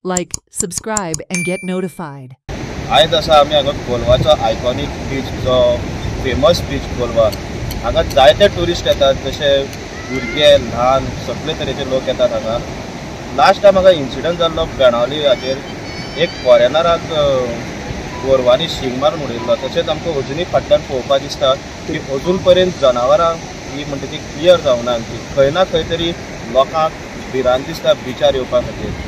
Like, subscribe, and get notified. आयज आसा आमी हांगा कोलवाचो आयकॉनीक बीच जो फेमस बीच कोलवा हांगा जायते ट्युरिस्ट येतात जशे भुरगे ल्हान सगळे तरेचे लोक येतात हांगा। लास्ट टायम हांगा इन्सिडंट जाल्लो बेणावली हाचेर एक फॉरेनराक गोरवांनी शींग मारून उडयल्लो। तशेंच आमकां अजुनूय फाटल्यान पळोवपाक दिसता की अजून पर्यंत जनावरां ही म्हणटा ती क्लियर जावना की खंय ना खंय तरी लोकांक भिरांत दिसता बिचार येवपा खातीर।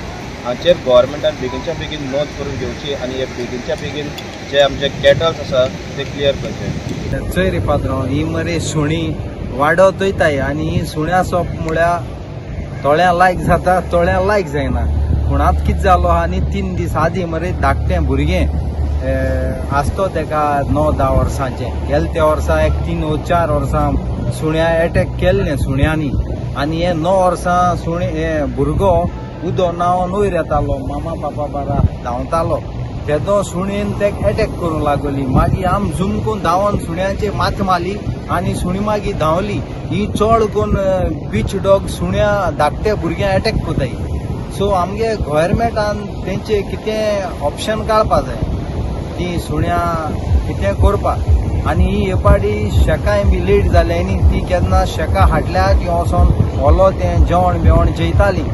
हाचेर गव्हर्मेंटान बेगीनच्या बेगीन नोंद करून घेवची आनी हे बेगीनच्या बेगीन जे आमचे कॅटल्स आसा ते क्लियर करचे। चोय रे पाद्रो ही मरे सुणी वाडत वयताय आनी ही सुण्या सोप म्हळ्यार तोळ्या लायक जाता तोळ्या लायक जायना। पूण आतां कितें जालो आनी 3 दीस आदीं मरे धाकटें भुरगें आसतो तेका 9-10 वर्सांचें गेल्या त्या वर्सा एक 3-4 वर्सां सुण्या एटॅक केल्लें सुण्यांनी आनी हे 9 वर्सां सुणे हे भुरगो उदो नांवान वयर येतालो मामा पापा बारा धांवतालो तेदो सुणेन तेका एटॅक करूंक लागली। मागीर आमी झूम करून धांवन सुण्याचेर मात मारली आनी सुणी मागीर धांवली। ही चड करून बीच डॉग सुण्या धाकट्या भुरग्यांक अटॅक कोताय। सो आमगे गव्हर्मेंटान तेंचे कितें ऑप्शन काडपा जाय ती सुण्या कितें करपाक आनी ही पाटी शेकाय बी लेट जाले न्ही ती केन्ना शेकां हाडल्या की वचोन ओलो तें जेवण बिवण जेयताली।